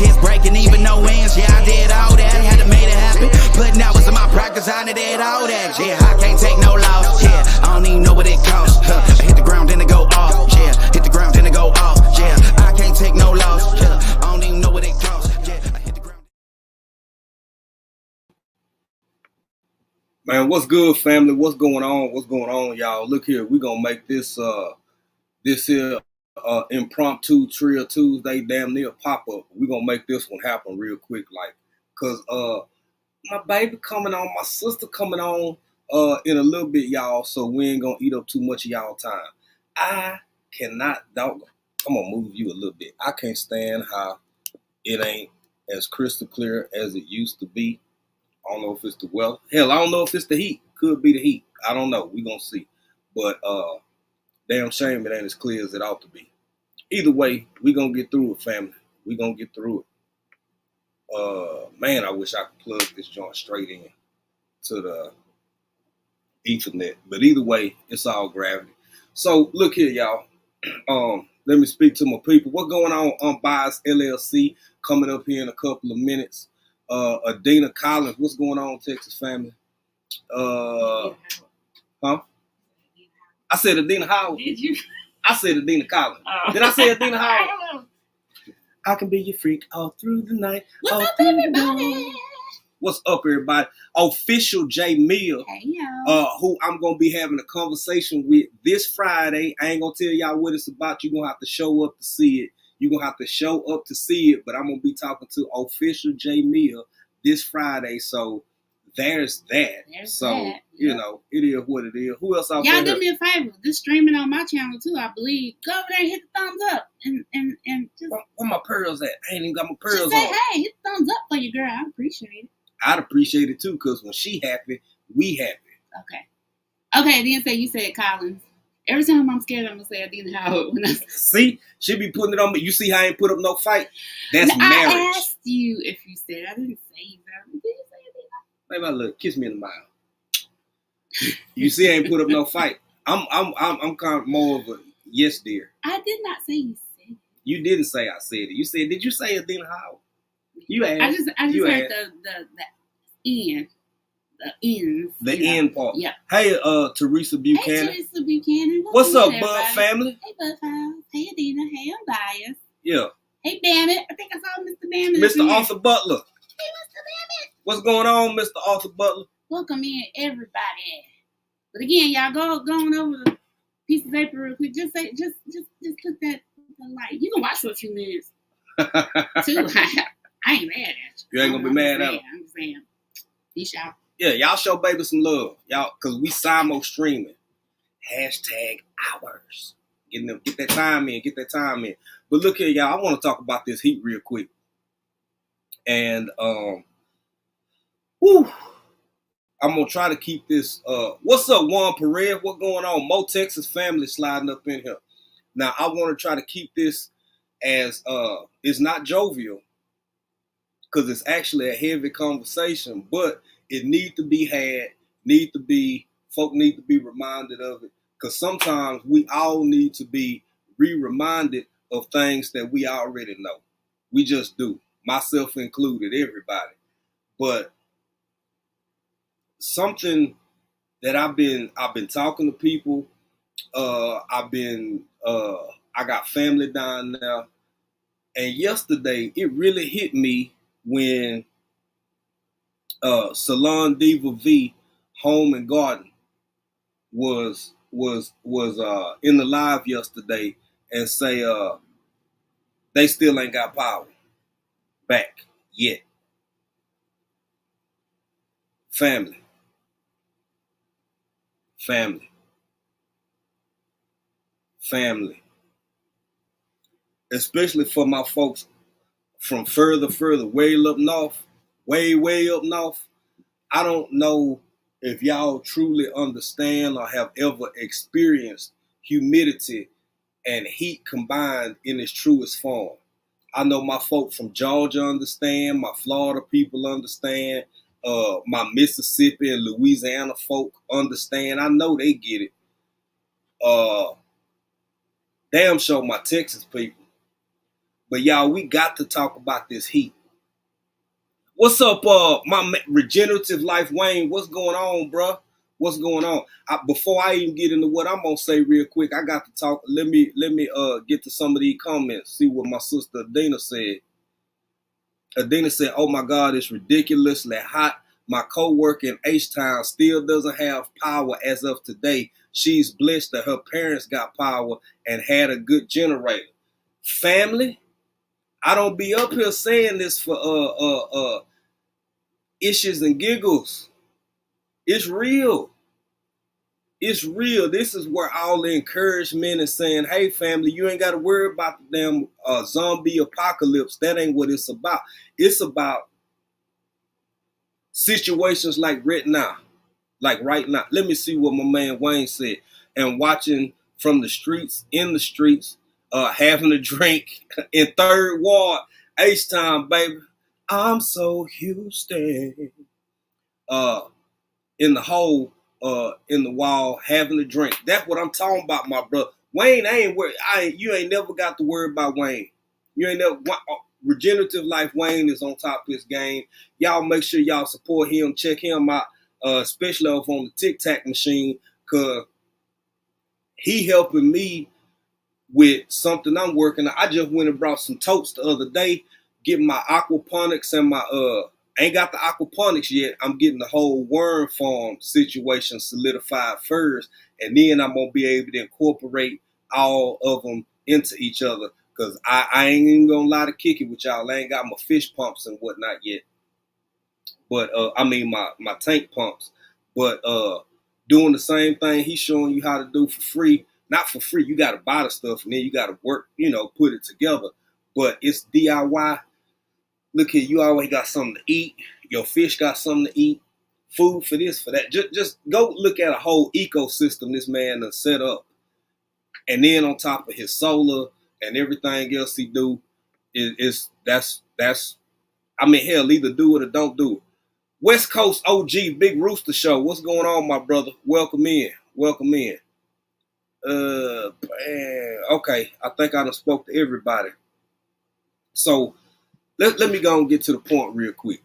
Tears breaking, even no ends. Yeah, I did all that. Had to make it happen. Putting hours in my practice, I did all that. Yeah, I can't take no loss. Yeah, I don't even know what it costs. I hit the ground, then it go off. Yeah, hit the ground, then it go off. Yeah, I can't take no loss. Yeah, I don't even know what it costs. Yeah, I hit the ground. Man, what's good, family? What's going on? What's going on, y'all? Look here, we're gonna make this here impromptu Trill Tuesday damn near pop-up. We're gonna make this one happen real quick, like, cause my baby coming on, my sister coming on in a little bit, y'all, so we ain't gonna eat up too much of y'all time. I cannot, dog. I'm gonna move you a little bit. I can't stand how it ain't as crystal clear as it used to be. I don't know if it's the weather. Hell, I don't know if it's the heat. Could be the heat. I don't know. We gonna see. But damn shame it ain't as clear as it ought to be. Either way, we gonna get through it, family. We gonna get through it. Man, I wish I could plug this joint straight in to the Ethernet. But either way, it's all gravity. So look here, y'all. Let me speak to my people. What's going on? Unbiased LLC coming up here in a couple of minutes. Adina Collins, what's going on, Texas family? Huh? I said Adina Howard. Did you? I said Adina Collins. Oh. Did I say Adina Howard? I don't know. I can be your freak all through the night. What's up, everybody? What's up, everybody? Official J Mill, Hey, y'all. who I'm gonna be having a conversation with this Friday. I ain't gonna tell y'all what it's about. You're gonna have to show up to see it. You're gonna have to show up to see it, but I'm gonna be talking to Official J Mill this Friday. So there's that. You know, it is what it is. Who else out there? Y'all do me a favor. This streaming on my channel too, I believe. Go over there and hit the thumbs up and just Where my pearls at? I ain't even got my just pearls say on. hey, hit the thumbs up for your girl. I appreciate it. I'd appreciate it too, because when she happy, we happy. Okay, then say you said Collins. Every time I'm scared, I'm gonna say Adina Howard. See, she be putting it on me. You see how I ain't put up no fight? That's now, marriage. I asked you if you said. I didn't say you. Did you say Adina? Maybe I look, kiss me in the mouth. You see, I ain't put up no fight. I'm kind of more of a yes, dear. I did not say you said it. You didn't say I said it. You said, did you say Adina Howard? You asked. I just You heard asked. the end. The ends. The end part. Yeah. Hey, Teresa Buchanan. Hey, Teresa Buchanan. What's up, everybody? Bud family? Hey, Bud Files. Hey, Adina. Hey, Unbiased. Yeah. Hey, Dammit. I think I saw Mr. Dammit. Mr. Arthur Butler. Hey, Mr. Dammit. What's going on, Mr. Arthur Butler? Welcome in, everybody. But again, y'all go on over the piece of paper real quick. Just say, just click that like. You can watch for a few minutes too. I ain't mad at you. You ain't gonna be mad at him. I'm just saying. Peace out. Yeah, y'all show baby some love, y'all, cause we simul streaming. #hours. Get that time in. But look here, y'all. I want to talk about this heat real quick. And I'm gonna try to keep this. What's up, Juan Perez? What's going on? Mo Texas family sliding up in here. Now I want to try to keep this as it's not jovial, because it's actually a heavy conversation, but it need to be had. Folk need to be reminded of it, because sometimes we all need to be reminded of things that we already know. We just do, myself included, everybody. But something that I've been talking to people. I got family down there, and yesterday it really hit me when Salon Diva V Home and Garden was in the live yesterday and say they still ain't got power back yet. Family. Especially for my folks from further, way up north, way up north. I don't know if y'all truly understand or have ever experienced humidity and heat combined in its truest form. I know my folk from Georgia understand, my Florida people understand, my Mississippi and Louisiana folk understand. I know they get it. Damn sure my Texas people. But y'all, we got to talk about this heat. What's up, regenerative life, Wayne? What's going on, bruh? What's going on? Before I even get into what I'm gonna say real quick, I got to talk. Let me get to some of these comments. See what my sister Adina said. Adina said, "Oh my God, it's ridiculously hot. My co-worker in H-Town still doesn't have power as of today. She's blessed that her parents got power and had a good generator. Family, I don't be up here saying this for issues and giggles. It's real. It's real. This is where all the encouragement is saying, hey, family, you ain't got to worry about the damn zombie apocalypse. That ain't what it's about. It's about situations like right now. Like right now. Let me see what my man Wayne said. And watching from the streets, in the streets, having a drink in Third Ward, H-Town, baby. I'm so Houston. In the hole, in the wall, having a drink. That's what I'm talking about, my brother. Wayne, you ain't never got to worry about Wayne. You ain't never. Regenerative Life Wayne is on top of his game. Y'all make sure y'all support him. Check him out, especially over on the Tic Tac machine, cause he helping me with something I'm working on. I just went and brought some totes the other day, getting my aquaponics and my ain't got the aquaponics yet. I'm getting the whole worm farm situation solidified first, and then I'm gonna be able to incorporate all of them into each other. Cause I ain't even gonna lie to kick it with y'all. I ain't got my fish pumps and whatnot yet. But I mean my tank pumps. But doing the same thing he's showing you how to do for free. Not for free. You gotta buy the stuff and then you gotta work, put it together. But it's DIY. Look here, you always got something to eat. Your fish got something to eat. Food for this, for that. Just go look at a whole ecosystem this man has set up. And then on top of his solar and everything else he do, that's I mean, hell, either do it or don't do it. West Coast OG, Big Rooster Show. What's going on, my brother? Welcome in. Welcome in. Okay. I think I done spoke to everybody. So let me go and get to the point real quick.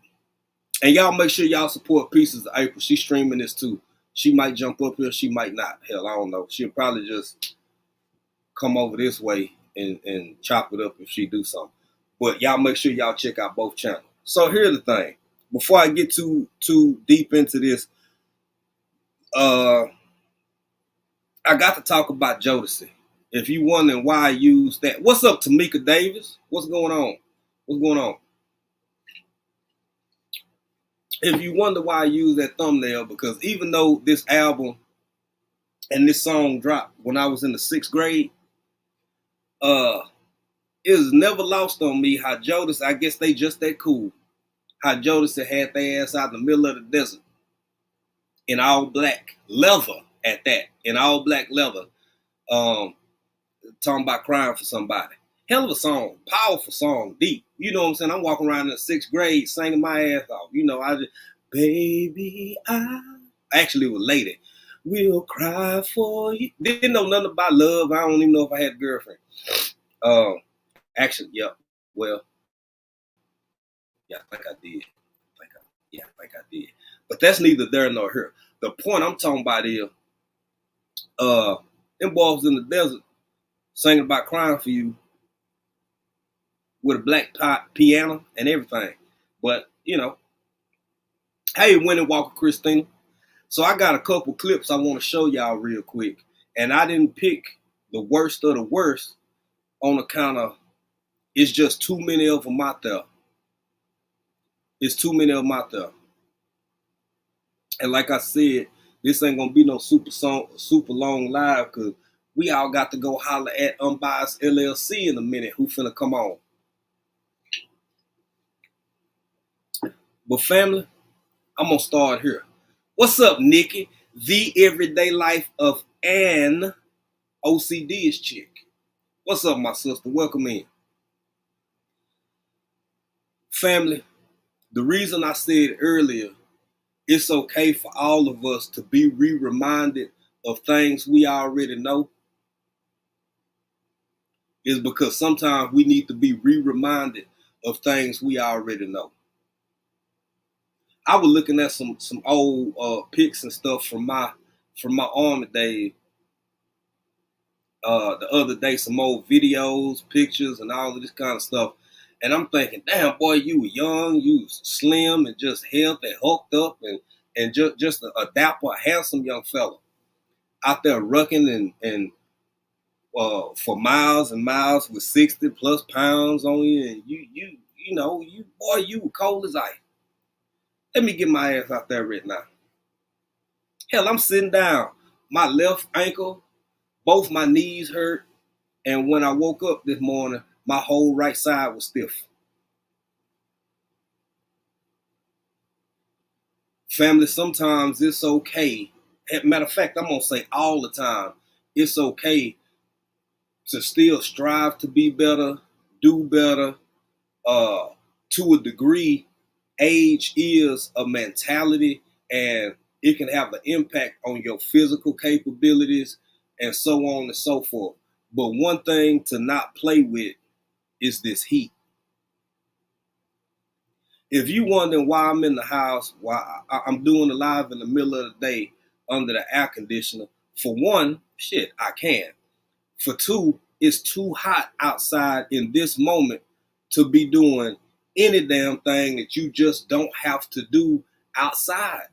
And y'all make sure y'all support Pieces of April. She's streaming this too. She might jump up here. She might not. Hell, I don't know. She'll probably just come over this way and chop it up if she do something. But y'all make sure y'all check out both channels. So here's the thing. Before I get too deep into this, I got to talk about Jodeci. If you wondering why I use that. What's up, Tamika Davis? What's going on? What's going on? If you wonder why I use that thumbnail, because even though this album and this song dropped when I was in the 6th grade, it was never lost on me how Jodeci, I guess they just that cool, how Jodeci had their ass out in the middle of the desert in all black leather at that, in all black leather, talking about crying for somebody. Hell of a song, powerful song, deep. You know what I'm saying? I'm walking around in the 6th grade singing my ass off. I just, baby, actually it was lady. We'll cry for you. Didn't know nothing about love. I don't even know if I had a girlfriend. Actually, yeah. Well, yeah, I think I did. I think I did. But that's neither there nor here. The point I'm talking about is, them boys in the desert singing about crying for you with a black piano and everything. But, hey, Winnie Walker Christina. So I got a couple clips I want to show y'all real quick. And I didn't pick the worst of the worst on account of it's just too many of them out there. It's too many of them out there. And like I said, this ain't gonna be no super long live because we all got to go holler at Unbiased LLC in a minute. Who finna come on? But family, I'm gonna start here. What's up, Nikki? The everyday life of an OCD-ish chick. What's up, my sister? Welcome in. Family, the reason I said earlier, it's okay for all of us to be reminded of things we already know. is because sometimes we need to be reminded of things we already know. I was looking at some old pics and stuff from my army days the other day, some old videos, pictures, and all of this kind of stuff. And I'm thinking, damn boy, you were young, you was slim and just healthy, hulked up, and just a dapper, handsome young fella out there rucking and for miles and miles with 60 plus pounds on you, and you know, you were cold as ice. Let me get my ass out there right now. Hell, I'm sitting down. My left ankle, both my knees hurt, and when I woke up this morning, my whole right side was stiff. Family, sometimes it's okay. Matter of fact, I'm gonna say all the time, it's okay to still strive to be better, do better. To a degree, age is a mentality, and it can have an impact on your physical capabilities and so on and so forth. But one thing to not play with is this heat. If you wondering why I'm in the house, why I'm doing the live in the middle of the day under the air conditioner, for one, shit, I can. For two, it's too hot outside in this moment to be doing any damn thing that you just don't have to do outside.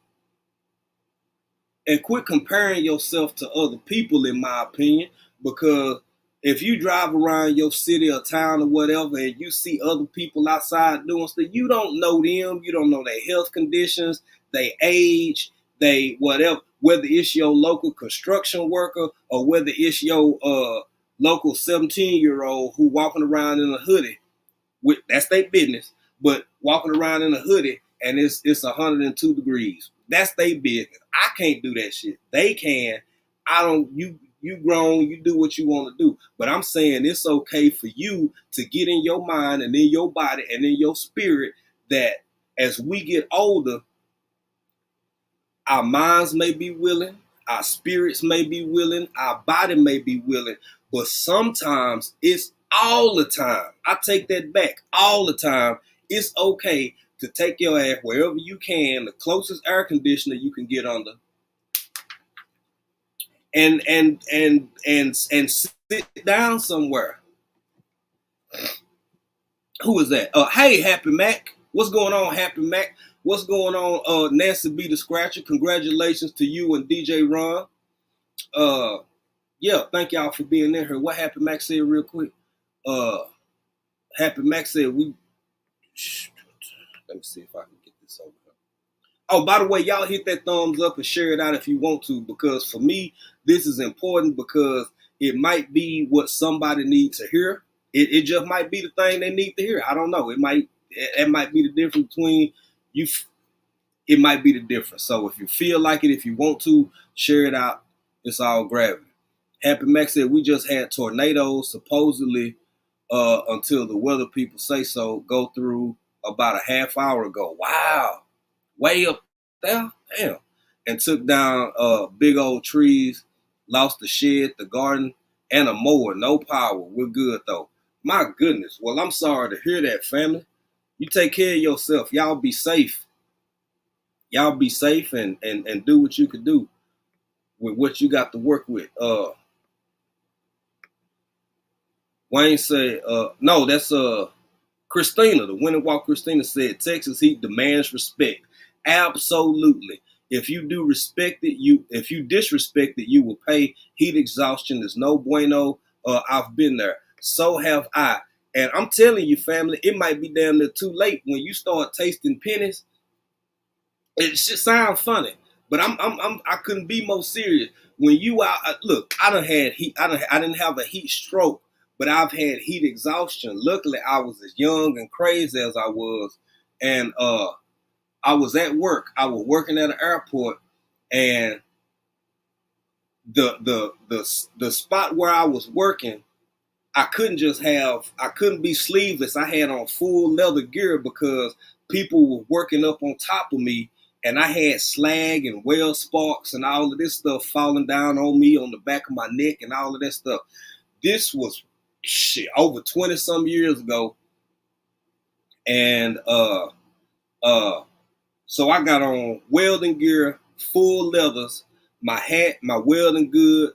And quit comparing yourself to other people, in my opinion, because if you drive around your city or town or whatever and you see other people outside doing stuff, you don't know them, you don't know their health conditions, their age, they whatever, whether it's your local construction worker or whether it's your local 17-year-old who walking around in a hoodie. That's their business, but walking around in a hoodie and it's 102 degrees. That's their business. I can't do that shit. They can. I don't. You grown. You do what you want to do. But I'm saying it's okay for you to get in your mind and in your body and in your spirit that as we get older, our minds may be willing, our spirits may be willing, our body may be willing, but sometimes it's all the time. I take that back. All the time, it's okay to take your ass wherever you can, the closest air conditioner you can get under, and sit down somewhere. Who is that? Hey, Happy Mac. What's going on, Happy Mac? What's going on, Nancy B. the Scratcher? Congratulations to you and DJ Ron. Yeah, thank y'all for being in here. What Happy Mac said real quick. Happy Mac said let me see if I can get this over here. Oh, by the way, y'all hit that thumbs up and share it out if you want to, because for me, this is important because it might be what somebody needs to hear. It just might be the thing they need to hear. I don't know. It might be the difference between you. It might be the difference. So if you feel like it, if you want to, share it out. It's all gravity. Happy Max said we just had tornadoes supposedly until the weather people say so go through about a half hour ago. Wow. Way up there. Damn. And took down big old trees, lost the shed, the garden, and a mower. No power. We're good though. My goodness. Well, I'm sorry to hear that, family. You take care of yourself. Y'all be safe. Y'all be safe and do what you can do with what you got to work with. Wayne said, no, that's Christina. The Winter Walk Christina said, Texas heat demands respect. Absolutely. If you do respect it, if you disrespect it, you will pay. Heat exhaustion is no bueno. I've been there. So have I. And I'm telling you, family, it might be damn near too late when you start tasting pennies. It should sound funny, but I couldn't be more serious. When you out, look, I done had heat. I didn't have a heat stroke, but I've had heat exhaustion. Luckily, I was as young and crazy as I was, and I was at work. I was working at an airport, and the spot where I was working, I couldn't be sleeveless. I had on full leather gear because people were working up on top of me, and I had slag and weld sparks and all of this stuff falling down on me on the back of my neck and all of that stuff. This was shit, over 20 some years ago. And so I got on welding gear, full leathers, my hat, my welding good,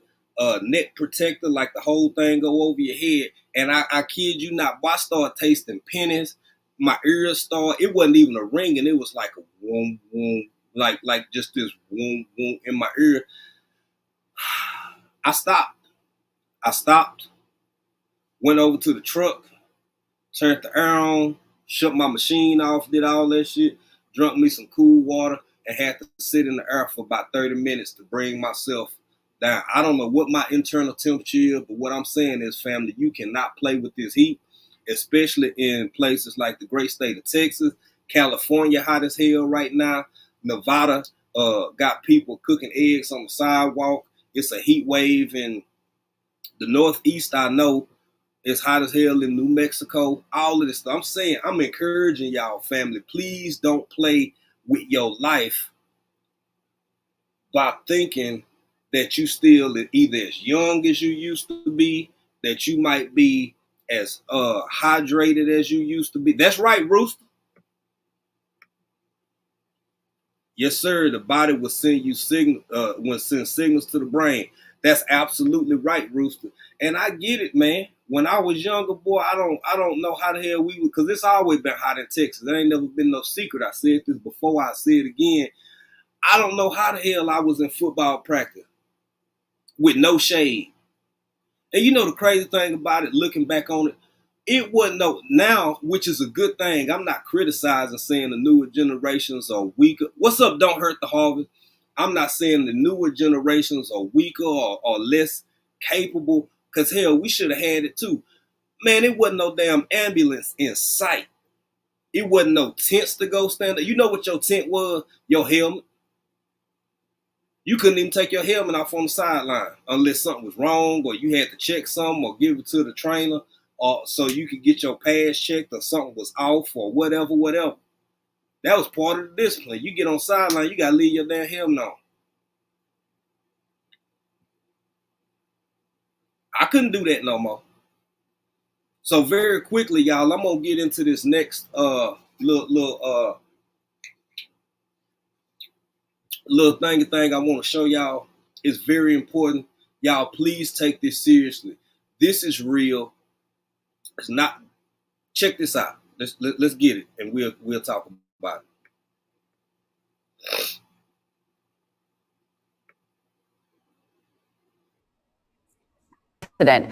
neck protector, like the whole thing go over your head. And I kid you not, I started tasting pennies. My ears started, it wasn't even a ring, and it was like a woom, woom, like just this woom, woom in my ear. I stopped, went over to the truck, turned the air on, shut my machine off, did all that shit, drunk me some cool water, and had to sit in the air for about 30 minutes to bring myself down. I don't know what my internal temperature is, but what I'm saying is, family, you cannot play with this heat, especially in places like the great state of Texas. California hot as hell right now. Nevada got people cooking eggs on the sidewalk. It's a heat wave in the Northeast, I know. It's hot as hell in New Mexico. All of this stuff. I'm saying, I'm encouraging y'all, family, please don't play with your life by thinking that you still either as young as you used to be, that you might be as hydrated as you used to be. That's right, Rooster. Yes, sir. The body will send you send signals to the brain. That's absolutely right, Rooster. And I get it, man. When I was younger, boy, I don't know how the hell we would, because it's always been hot in Texas. There ain't never been no secret. I said this before, I say it again. I don't know how the hell I was in football practice with no shade. And you know the crazy thing about it, looking back on it, it wasn't no now, which is a good thing. I'm not criticizing saying the newer generations are weaker. What's up? Don't hurt the harvest. I'm not saying the newer generations are weaker or less capable, because hell, we should have had it too. Man, it wasn't no damn ambulance in sight. It wasn't no tents to go stand up. You know what your tent was? Your helmet. You couldn't even take your helmet off on the sideline unless something was wrong, or you had to check something or give it to the trainer, or so you could get your pads checked, or something was off, or whatever. That was part of the discipline. You get on sideline, you gotta leave your damn helmet on. I couldn't do that no more. So very quickly, y'all, I'm gonna get into this next little thing I want to show y'all. Is very important. Y'all, please take this seriously. This is real. It's not. Check this out. Let's get it, and we'll talk about it.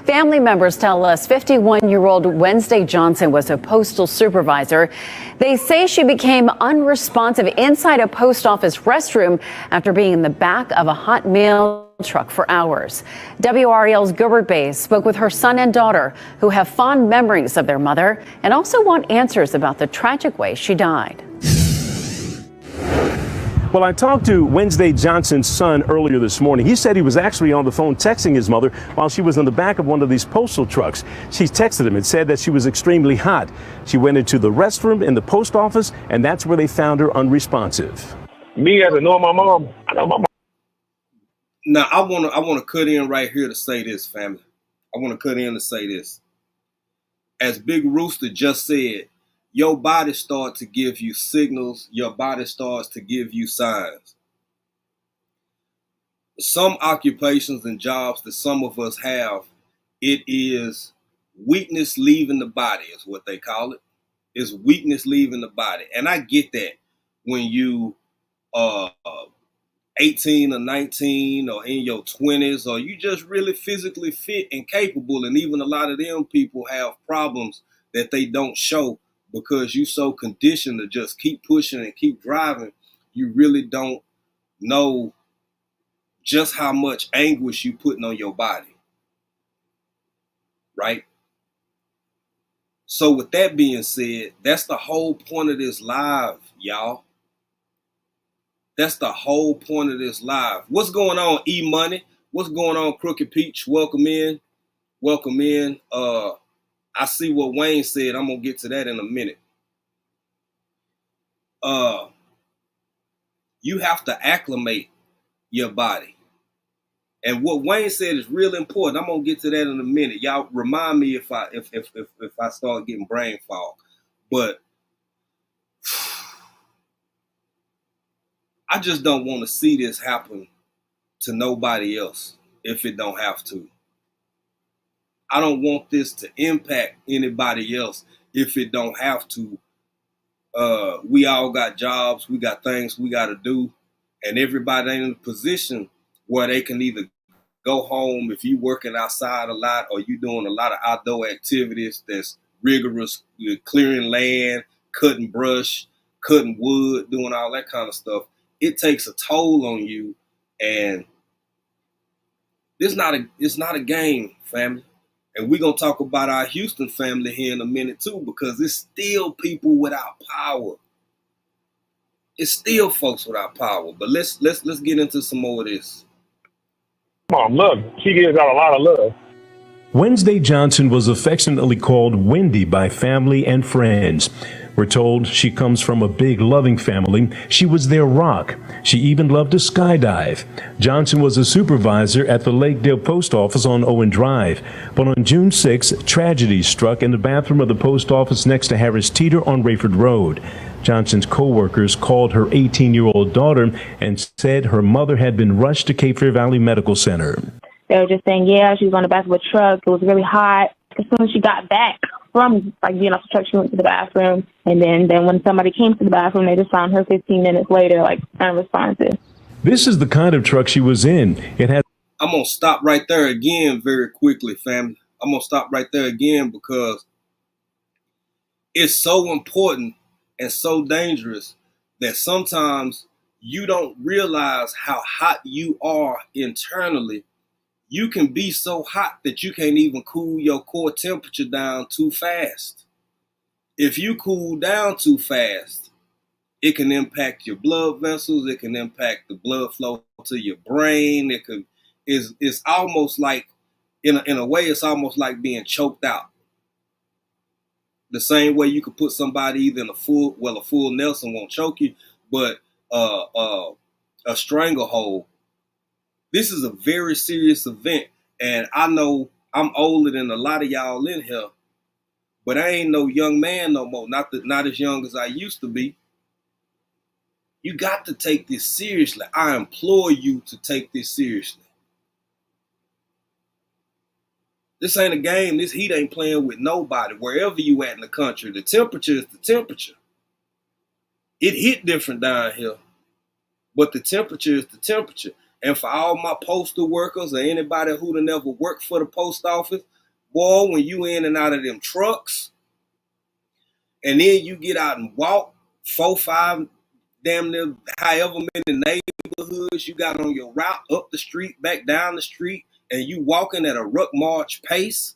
Family members tell us 51-year-old Wednesday Johnson was a postal supervisor. They say she became unresponsive inside a post office restroom after being in the back of a hot mail truck for hours. WREL's Gilbert Bays spoke with her son and daughter, who have fond memories of their mother and also want answers about the tragic way she died. Well, I talked to Wednesday Johnson's son earlier this morning. He said he was actually on the phone texting his mother while she was in the back of one of these postal trucks. She texted him and said that she was extremely hot. She went into the restroom in the post office, and that's where they found her unresponsive. Me, as I know my mom, I know my mom. Now, I want to cut in right here to say this, family. I want to cut in to say this. As Big Rooster just said, your body starts to give you signals. Your body starts to give you signs. Some occupations and jobs that some of us have, it is weakness leaving the body is what they call it. It's weakness leaving the body. And I get that when you 18 or 19 or in your 20s, or you just really physically fit and capable. And even a lot of them people have problems that they don't show because you so conditioned to just keep pushing and keep driving. You really don't know just how much anguish you putting on your body, right? So with that being said, that's the whole point of this live, y'all. That's the whole point of this live. What's going on, E-Money? What's going on, Crooked Peach? Welcome in. Welcome in. I see what Wayne said. I'm going to get to that in a minute. You have to acclimate your body. And what Wayne said is real important. I'm gonna get to that in a minute. Y'all remind me if I start getting brain fog. But I just don't want to see this happen to nobody else if it don't have to. I don't want this to impact anybody else if it don't have to. We all got jobs, we got things we got to do, and everybody ain't in a position where they can either go home if you working outside a lot or you doing a lot of outdoor activities that's rigorous, you're clearing land, cutting brush, cutting wood, doing all that kind of stuff. It takes a toll on you, and it's not a game, family. And we're going to talk about our Houston family here in a minute too, because it's still people without power. It's still folks without power. But let's get into some more of this. Mom, look, she gives out a lot of love. Wednesday Johnson was affectionately called Wendy by family and friends. We're told she comes from a big, loving family. She was their rock. She even loved to skydive. Johnson was a supervisor at the Lakedale Post Office on Owen Drive. But on June 6, tragedy struck in the bathroom of the post office next to Harris Teeter on Rayford Road. Johnson's co-workers called her 18-year-old daughter and said her mother had been rushed to Cape Fear Valley Medical Center. They were just saying, yeah, she was on the back of a truck. It was really hot. As soon as she got back from being off the truck, she went to the bathroom. And then when somebody came to the bathroom, they just found her 15 minutes later, unresponsive. This is the kind of truck she was in. I'm going to stop right there again very quickly, family. I'm going to stop right there again because it's so important and so dangerous that sometimes you don't realize how hot you are internally. You can be so hot that you can't even cool your core temperature down too fast. If you cool down too fast, it can impact your blood vessels. It can impact the blood flow to your brain. It's almost like, in a way, it's almost like being choked out. The same way you could put somebody either in a full Nelson won't choke you, but a stranglehold. This is a very serious event, and I know I'm older than a lot of y'all in here, but I ain't no young man no more, not as young as I used to be. You got to take this seriously. I implore you to take this seriously. This ain't a game. This heat ain't playing with nobody. Wherever you at in the country, the temperature is the temperature. It hit different down here, but the temperature is the temperature. And for all my postal workers or anybody who done never worked for the post office, boy, when you in and out of them trucks, and then you get out and walk 4, 5, damn near however many neighborhoods you got on your route, up the street, back down the street, and you walking at a ruck march pace,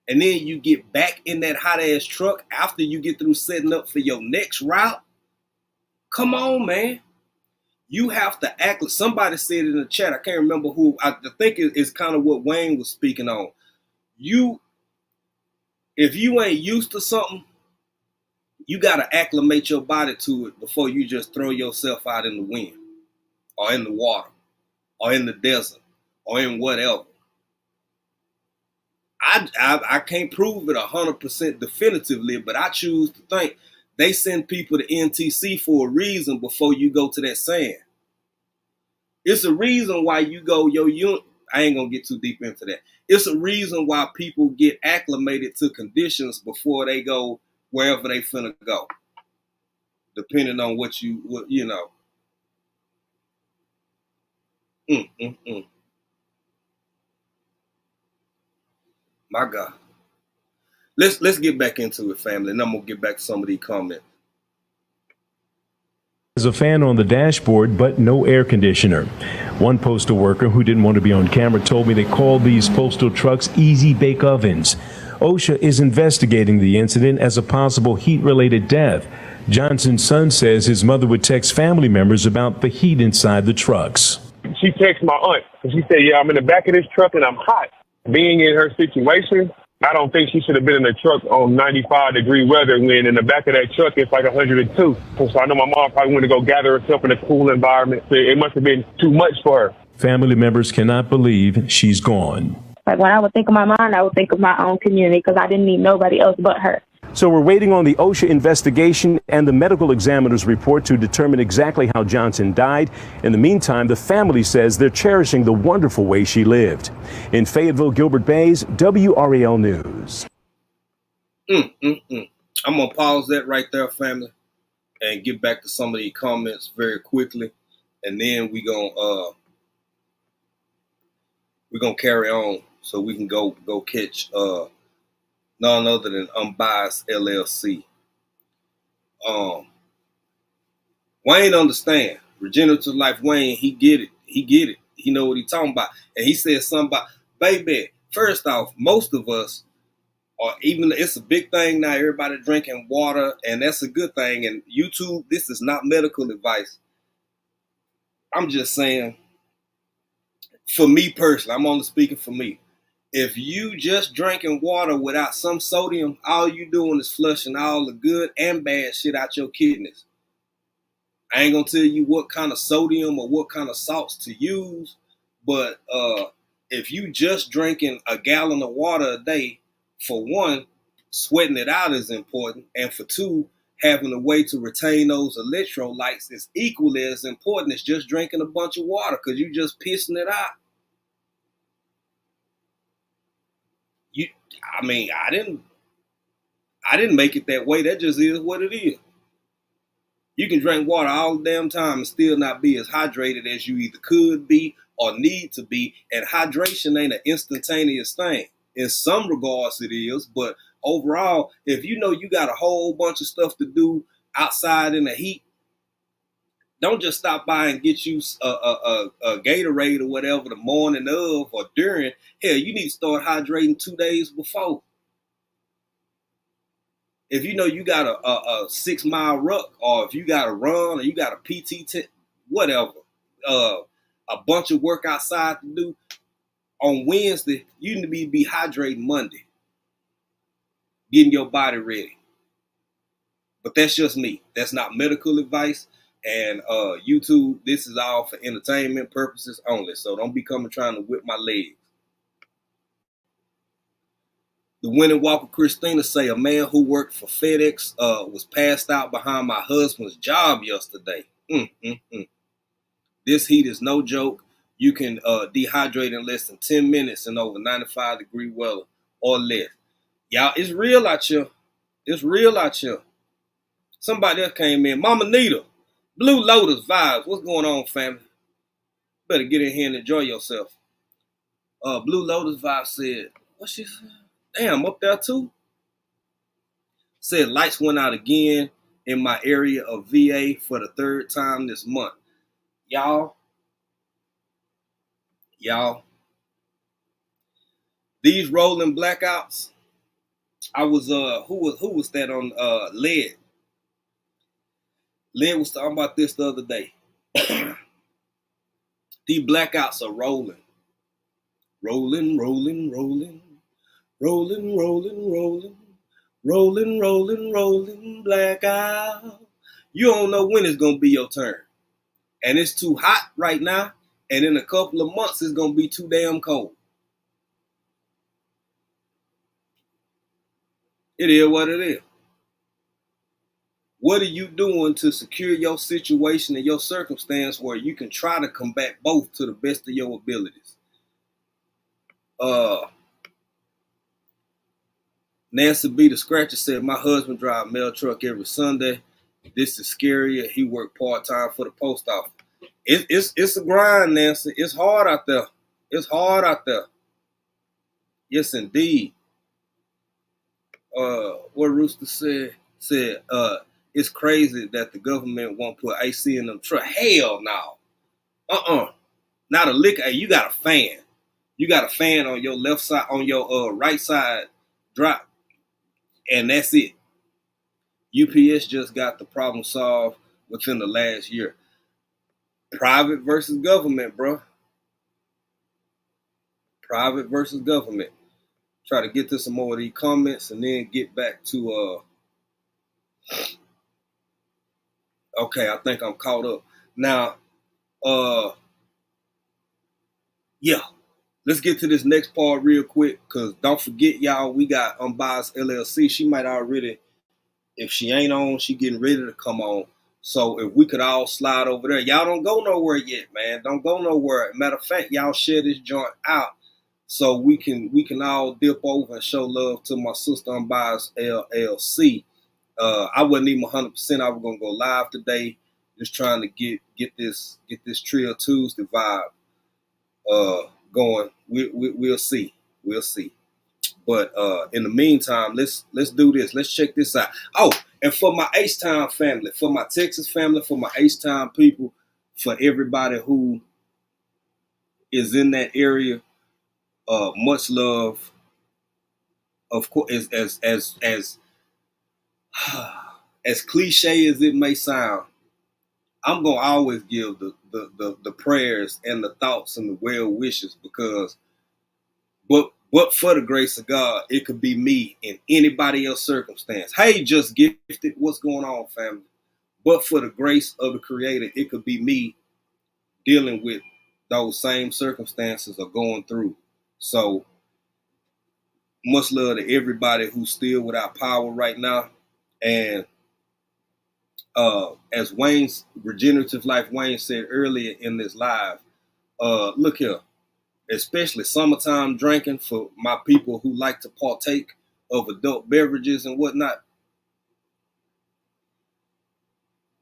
and then you get back in that hot ass truck after you get through setting up for your next route. Come on, man. You have to act like somebody said in the chat. I can't remember who. I think it's kind of what Wayne was speaking on. If you ain't used to something, you got to acclimate your body to it before you just throw yourself out in the wind or in the water or in the desert or in whatever. I can't prove it 100% definitively, but I choose to think they send people to NTC for a reason before you go to that sand. It's a reason why you go, I ain't going to get too deep into that. It's a reason why people get acclimated to conditions before they go wherever they finna go, depending on what you know. My God. Let's get back into it, family, and I'm going to get back to some of these comments. There's a fan on the dashboard, but no air conditioner. One postal worker who didn't want to be on camera told me they called these postal trucks easy bake ovens. OSHA is investigating the incident as a possible heat-related death. Johnson's son says his mother would text family members about the heat inside the trucks. She texted my aunt, and she said, yeah, I'm in the back of this truck and I'm hot. Being in her situation, I don't think she should have been in the truck on 95-degree weather when in the back of that truck it's like 102. So I know my mom probably went to go gather herself in a cool environment. So it must have been too much for her. Family members cannot believe she's gone. Like when I would think of my mom, I would think of my own community because I didn't need nobody else but her. So we're waiting on the OSHA investigation and the medical examiner's report to determine exactly how Johnson died. In the meantime, the family says they're cherishing the wonderful way she lived. In Fayetteville, Gilbert Bays, WRAL News. I'm going to pause that right there, family, and get back to some of these comments very quickly. And then we're gonna carry on so we can go catch none other than Unbiased LLC. Wayne understand. Regenerative Life Wayne, he get it. He know what he talking about. And he said something about, baby, first off, most of us, or even it's a big thing now, everybody drinking water, and that's a good thing. And YouTube, this is not medical advice. I'm just saying, for me personally, I'm only speaking for me. If you just drinking water without some sodium, all you doing is flushing all the good and bad shit out your kidneys. I ain't gonna tell you what kind of sodium or what kind of salts to use, but if you just drinking a gallon of water a day, for one, sweating it out is important, and for two, having a way to retain those electrolytes is equally as important as just drinking a bunch of water, because you just pissing it out. I didn't make it that way. That just is what it is. You can drink water all the damn time and still not be as hydrated as you either could be or need to be. And hydration ain't an instantaneous thing. In some regards it is, but overall, if you know you got a whole bunch of stuff to do outside in the heat, don't just stop by and get you a Gatorade or whatever the morning of or during. Hell, you need to start hydrating 2 days before. If you know you got a 6 mile ruck, or if you got a run, or you got a PT, whatever, a bunch of work outside to do, on Wednesday, you need to be hydrating Monday, getting your body ready. But that's just me. That's not medical advice. And YouTube, this is all for entertainment purposes only. So don't be coming trying to whip my legs. The winning walker Christina say a man who worked for FedEx was passed out behind my husband's job yesterday. This heat is no joke. You can dehydrate in less than 10 minutes in over 95-degree weather or less. Y'all, it's real out here. It's real out here. Somebody else came in. Mama Nita, Blue Lotus vibes. What's going on, family? Better get in here and enjoy yourself. Blue Lotus vibes said, what she said? Damn, up there too? Said lights went out again in my area of VA for the third time this month. Y'all, these rolling blackouts. I was who was that on Led? Led was talking about this the other day. These blackouts are rolling. Rolling, rolling, rolling. Rolling, rolling, rolling. Rolling, rolling, rolling, blackout. You don't know when it's gonna be your turn. And it's too hot right now. And in a couple of months, it's gonna be too damn cold. It is what it is. What are you doing to secure your situation and your circumstance where you can try to combat both to the best of your abilities? Nancy B. the Scratcher said, my husband drives a mail truck every Sunday. This is scary. He worked part-time for the post office. It's a grind, Nancy. It's hard out there. It's hard out there. Yes, indeed. What Rooster said, it's crazy that the government won't put AC in them trucks. Hell no. Not a lick. Hey, you got a fan. You got a fan on your left side, on your right side drop, and that's it. UPS just got the problem solved within the last year. Private versus government, bro. Private versus government. Try to get to some more of these comments and then get back to okay, I think I'm caught up. Now, yeah, let's get to this next part real quick, because don't forget, y'all, we got Unbiased LLC. She might already, if she ain't on, she getting ready to come on. So if we could all slide over there. Y'all don't go nowhere yet, man. Don't go nowhere. Matter of fact, y'all share this joint out so we can all dip over and show love to my sister Unbiased LLC. I wasn't even 100%. I was gonna go live today, just trying to get this Trill Tuesday vibe going. We'll see. We'll see. But in the meantime, let's do this. Let's check this out. Oh, and for my H-Town family, for my Texas family, for my H-Town people, for everybody who is in that area, much love. Of course, as cliche as it may sound, I'm gonna always give the prayers and the thoughts and the well wishes, because but for the grace of God, it could be me in anybody else's circumstance. Hey, just gifted, what's going on, family? But for the grace of the Creator, it could be me dealing with those same circumstances or going through. So much love to everybody who's still without power right now. And as Wayne's Regenerative Life Wayne said earlier in this live, look here, especially summertime drinking for my people who like to partake of adult beverages and whatnot.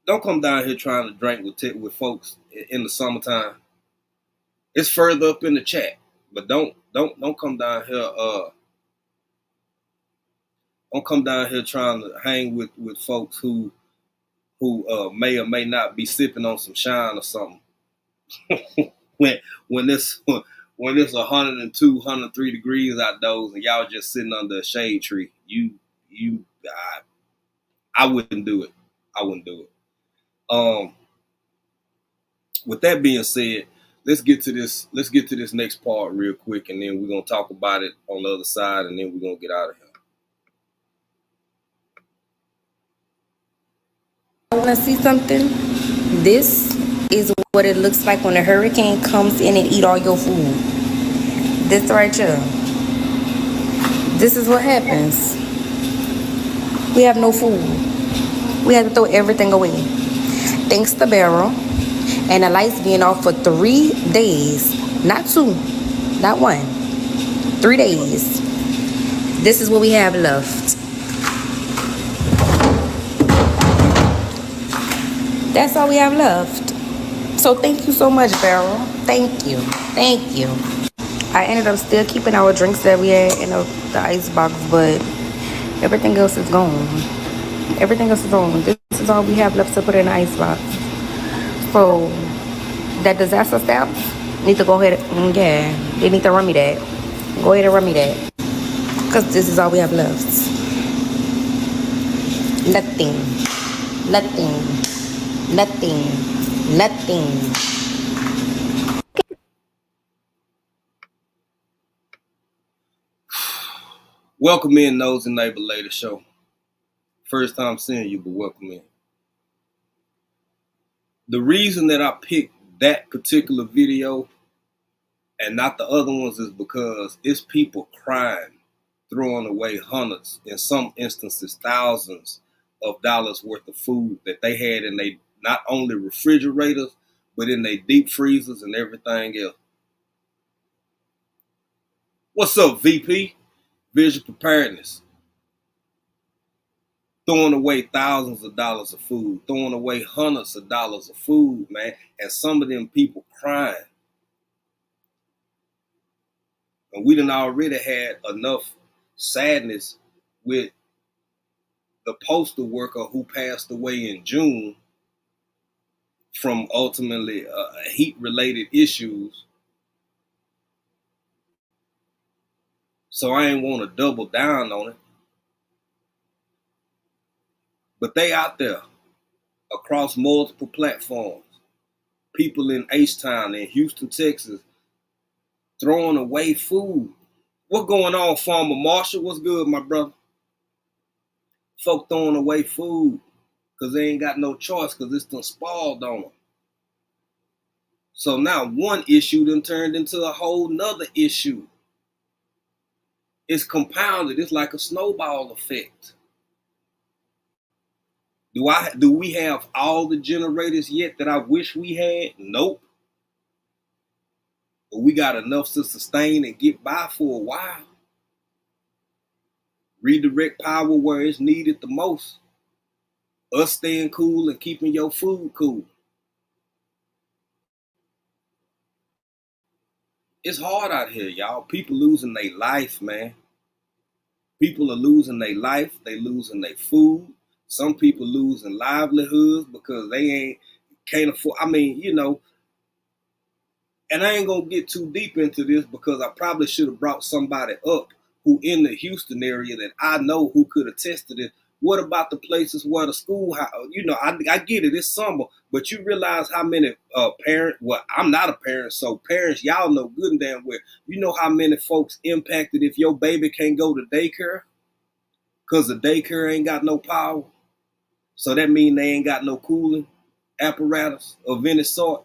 Don't come down here trying to drink with folks in the summertime. It's further up in the chat, but don't come down here. Don't come down here trying to hang with folks who may or may not be sipping on some shine or something. when it's 102, 103 degrees outdoors and y'all just sitting under a shade tree, I wouldn't do it. I wouldn't do it. With that being said, let's get to this next part real quick, and then we're gonna talk about it on the other side, and then we're gonna get out of here. I want to see something. This is what it looks like when a hurricane comes in and eat all your food. This right here. This is what happens. We have no food. We have to throw everything away. Thanks to Barrel and the lights being off for 3 days. Not 2, not 1. 3 days. This is what we have left. That's all we have left. So thank you so much, Barrel. Thank you. Thank you. I ended up still keeping our drinks that we had in the ice box, but everything else is gone. Everything else is gone. This is all we have left to put in the ice box. So that disaster stamp need to go ahead and, yeah, they need to run me that. Go ahead and run me that. Because this is all we have left. Nothing. Nothing. Nothing. Nothing. Welcome in, Nosy Neighbor Lady Show. First time seeing you, but welcome in. The reason that I picked that particular video and not the other ones is because it's people crying, throwing away hundreds, in some instances thousands of dollars worth of food that they had in they not only refrigerators, but in their deep freezers and everything else. What's up, VP? Visual Preparedness. Throwing away thousands of dollars of food, throwing away hundreds of dollars of food, man. And some of them people crying. And we done already had enough sadness with the postal worker who passed away in June from ultimately heat-related issues. So I ain't want to double down on it. But they out there across multiple platforms. People in H-Town, in Houston, Texas, throwing away food. What's going on, Farmer Marshall? What's good, my brother? Folk throwing away food because they ain't got no choice because it's done spoiled on them. So now one issue then turned into a whole nother issue. It's compounded. It's like a snowball effect. Do we have all the generators yet that I wish we had? Nope. But we got enough to sustain and get by for a while. Redirect power where it's needed the most. Us staying cool and keeping your food cool. It's hard out here, y'all. People losing their life, man. People are losing their life. They losing their food. Some people losing livelihoods because they can't afford. I mean, you know, and I ain't gonna get too deep into this because I probably should have brought somebody up who in the Houston area that I know who could attest to this. What about the places where the schoolhouse, you know, I get it, it's summer, but you realize how many parents, well, I'm not a parent, so parents, y'all know good and damn well, you know how many folks impacted if your baby can't go to daycare because the daycare ain't got no power. So that means they ain't got no cooling apparatus of any sort.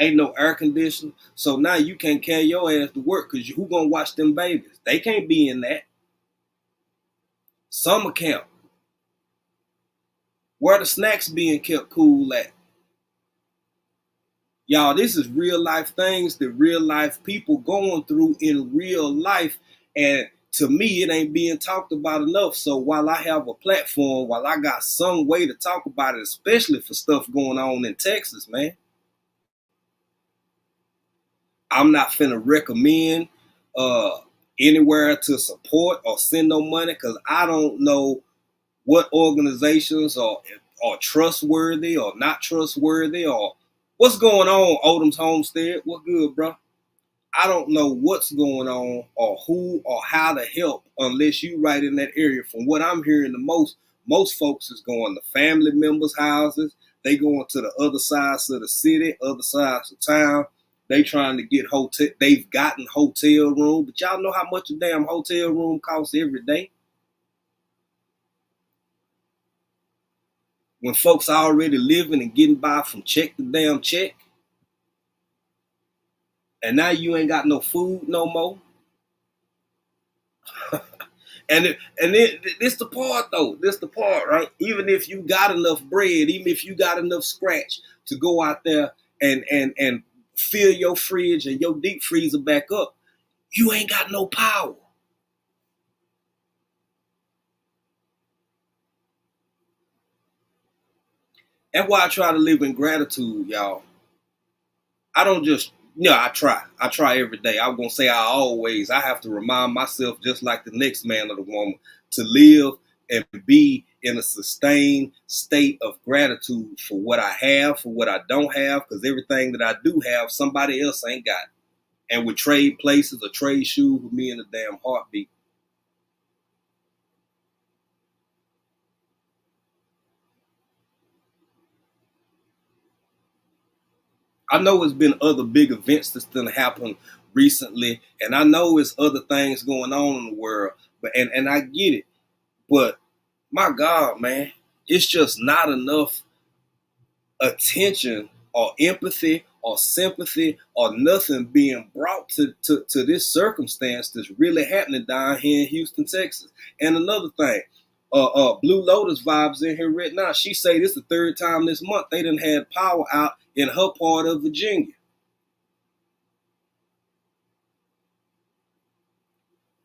Ain't no air conditioning. So now you can't carry your ass to work because who gonna watch them babies? They can't be in that. Summer camp. Where the snacks being kept cool at? Y'all, this is real life things that real life people going through in real life. And to me, it ain't being talked about enough. So while I have a platform, while I got some way to talk about it, especially for stuff going on in Texas, man, I'm not finna recommend anywhere to support or send no money because I don't know what organizations are trustworthy or not trustworthy or what's going on. Odom's Homestead, what good, bro? I don't know what's going on or who or how to help unless you right in that area. From what I'm hearing, most folks is going to family members' houses. They going to the other sides of the city, other sides of town. They trying to get hotel. They've gotten hotel room, but y'all know how much a damn hotel room costs every day. When folks are already living and getting by from check to damn check, and now you ain't got no food no more. And this the part though. This the part, right? Even if you got enough bread, even if you got enough scratch to go out there and fill your fridge and your deep freezer back up, you ain't got no power. That's why I try to live in gratitude, y'all. I don't just, I try. I try every day. I'm going to say I have to remind myself, just like the next man or the woman, to live and be in a sustained state of gratitude for what I have, for what I don't have, because everything that I do have, somebody else ain't got. And with trade places or trade shoes with me in a damn heartbeat. I know it's been other big events that's gonna happen recently, and I know it's other things going on in the world, but and I get it, but my God, man, it's just not enough attention or empathy or sympathy or nothing being brought to this circumstance that's really happening down here in Houston, Texas. And another thing, Blue Lotus vibes in here right now. She say this the third time this month they done had power out in her part of Virginia.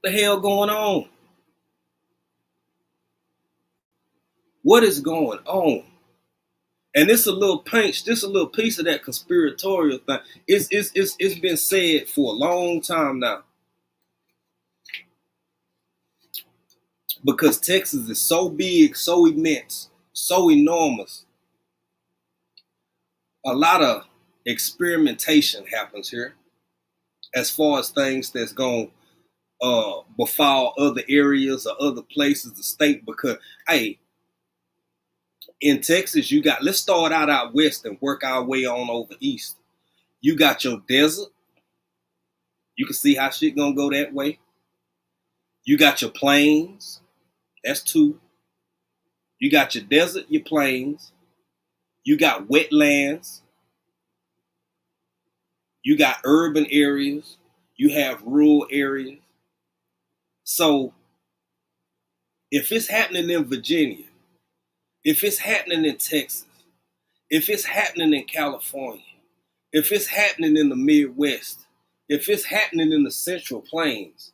What the hell going on? What is going on? And this a little pinch, this a little piece of that conspiratorial thing. It's been said for a long time now. Because Texas is so big, so immense, so enormous. A lot of experimentation happens here as far as things that's going to befall other areas or other places of the state. Because, hey, in Texas, you got, let's start out west and work our way on over east. You got your desert. You can see how shit gonna go that way. You got your plains. That's two. You got your desert, your plains. You got wetlands. You got urban areas, you have rural areas. So if it's happening in Virginia, if it's happening in Texas, if it's happening in California, if it's happening in the Midwest, if it's happening in the Central Plains,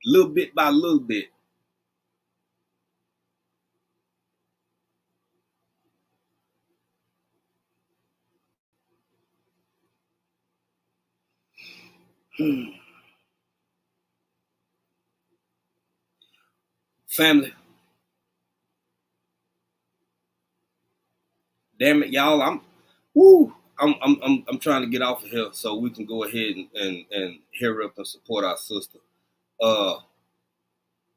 little bit by little bit, family, damn it, y'all, I'm trying to get off of here so we can go ahead and hear up and support our sister.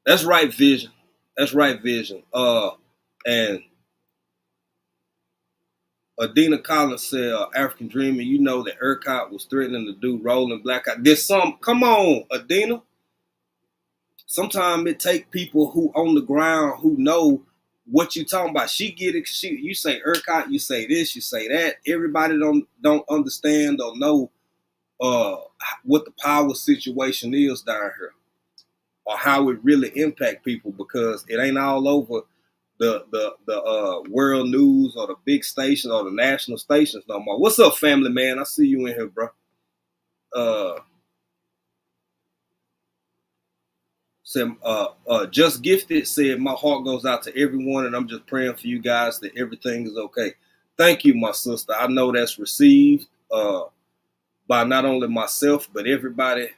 That's right vision. That's right vision. And Adina Collins said, Afrikan Dreamin, you know that ERCOT was threatening to do rolling blackout. There's some, come on, Adina. Sometimes it take people who on the ground who know what you talking about. She get it. You say ERCOT, you say this, you say that. Everybody don't understand or know what the power situation is down here, or how it really impact people, because it ain't all over the world news or the big stations or the national stations no more. What's up, family, man? I see you in here, bro. Just Gifted said, my heart goes out to everyone, and I'm just praying for you guys that everything is okay. Thank you, my sister. I know that's received by not only myself but everybody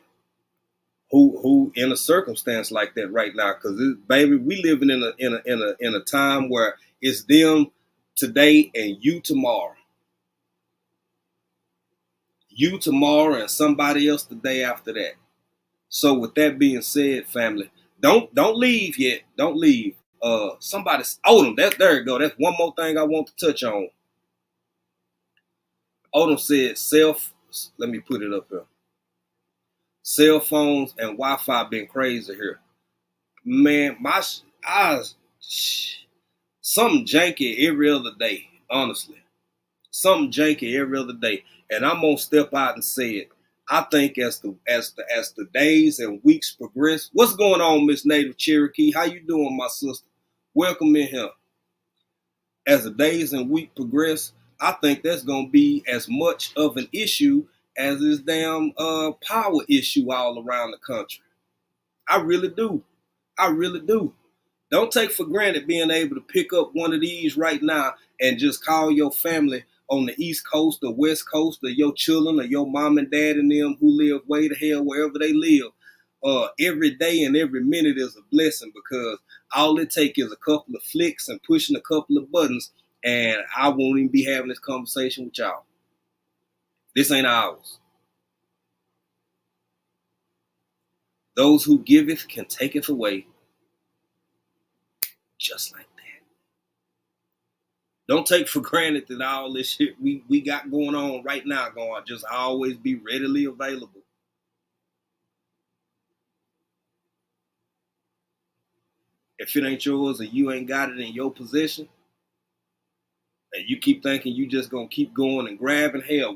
who in a circumstance like that right now. Because baby, we living in a time where it's them today and you tomorrow. You tomorrow and somebody else the day after that. So with that being said, family, don't leave yet. Don't leave. Somebody's Odom. There you go. That's one more thing I want to touch on. Odom said let me put it up here. Cell phones and Wi-Fi been crazy here. Man, my eyes, something janky every other day, honestly. Something janky every other day. And I'm gonna step out and say it. I think as the days and weeks progress, what's going on, Miss Native Cherokee? How you doing, my sister? Welcome in here. As the days and weeks progress, I think that's gonna be as much of an issue as this damn power issue all around the country. I really do. I really do. Don't take for granted being able to pick up one of these right now and just call your family on the East Coast or West Coast, or your children or your mom and dad and them who live way the hell wherever they live. Every day and every minute is a blessing, because all it takes is a couple of flicks and pushing a couple of buttons, and I won't even be having this conversation with y'all. This ain't ours. Those who giveth can taketh away, just like that. Don't take for granted that all this shit we got going on right now going to just always be readily available. If it ain't yours or you ain't got it in your possession, and you keep thinking you just gonna keep going and grabbing, hell,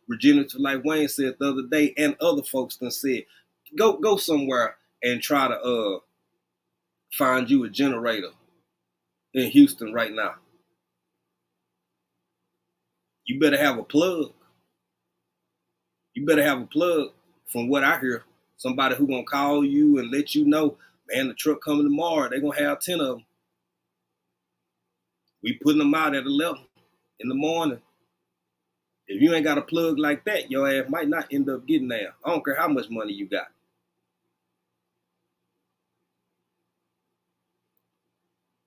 regenerative, like Wayne said the other day, and other folks done said, go somewhere and try to find you a generator in Houston right now. You better have a plug. You better have a plug, from what I hear. Somebody who gonna call you and let you know, man, the truck coming tomorrow. They gonna have 10 of them. We putting them out at 11 in the morning. If you ain't got a plug like that, your ass might not end up getting there. I don't care how much money you got.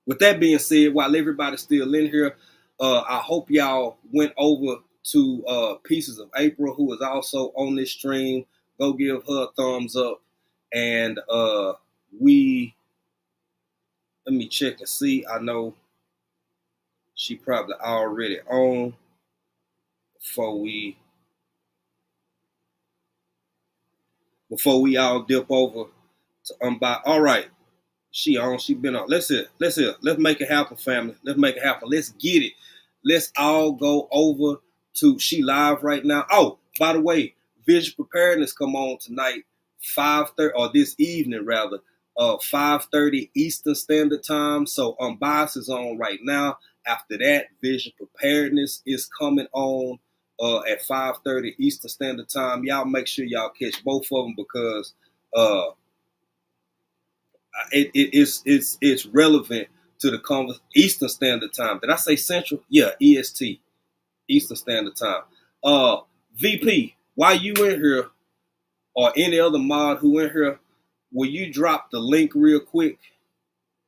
With that being said, while everybody's still in here, I hope y'all went over to Pieces of April, who is also on this stream. Go give her a thumbs up. And let me check and see. I know she probably already on before we all dip over to unbuy. All right. She been on. Let's make it happen, family. Let's make it happen. Let's get it. Let's all go over to, she live right now. Oh, by the way, Vision Preparedness come on tonight, 5:30, or this evening rather, 5:30 Eastern Standard Time. So Unbiased is on right now. After that, Vision Preparedness is coming on at 5:30 Eastern Standard Time. Y'all make sure y'all catch both of them because it's relevant to the Eastern Standard Time. Did I say Central? Yeah, EST, Eastern Standard Time. VP, while you in here, or any other mod who in here, will you drop the link real quick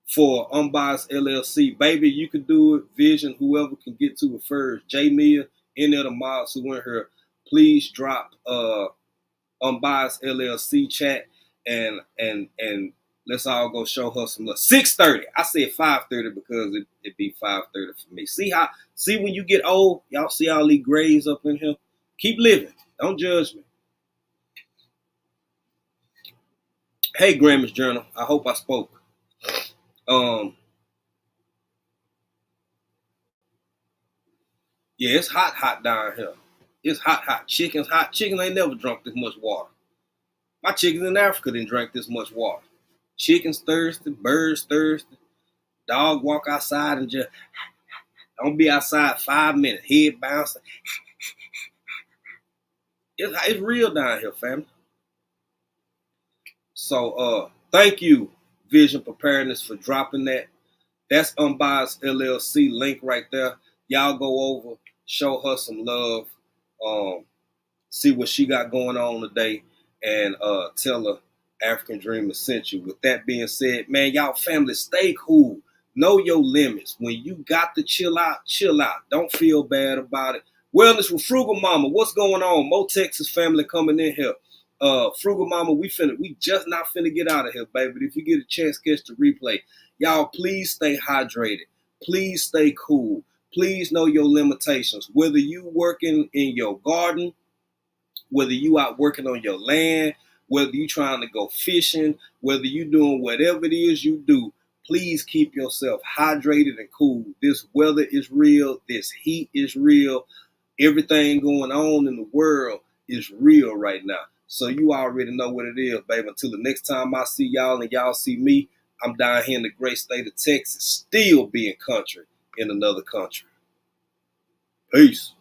for Unbiased LLC? Baby, you can do it. Vision, whoever can get to it first. J Mia, any other mods who in here, please drop Unbiased LLC chat and let's all go show her some love. 6:30. I said 5:30 because it be 5:30 for me. See when you get old, y'all see all these grays up in here? Keep living. Don't judge me. Hey, Grammys Journal. I hope I spoke. Yeah, it's hot down here. It's hot. Chicken's hot. Chicken ain't never drunk this much water. My chickens in Africa didn't drink this much water. Chicken's thirsty, birds thirsty. Dog walk outside and just don't be outside 5 minutes. Head bouncing. It's real down here, family. So thank you, Vision Preparedness, for dropping that. That's Unbiased LLC link right there. Y'all go over, show her some love, see what she got going on today, and tell her Afrikan Dreamin sent you. With that being said, man, y'all family, stay cool. Know your limits. When you got to chill out, chill out. Don't feel bad about it. Wellness with Frugal Mama. What's going on? Mo Texas family coming in here. Frugal Mama, we just not finna get out of here, baby. But if you get a chance, catch the replay. Y'all, please stay hydrated. Please stay cool. Please know your limitations. Whether you working in your garden, whether you out working on your land, whether you trying to go fishing, whether you doing whatever it is you do, please keep yourself hydrated and cool. This weather is real. This heat is real. Everything going on in the world is real right now. So you already know what it is, baby. Until the next time I see y'all and y'all see me, I'm down here in the great state of Texas, still being country in another country. Peace.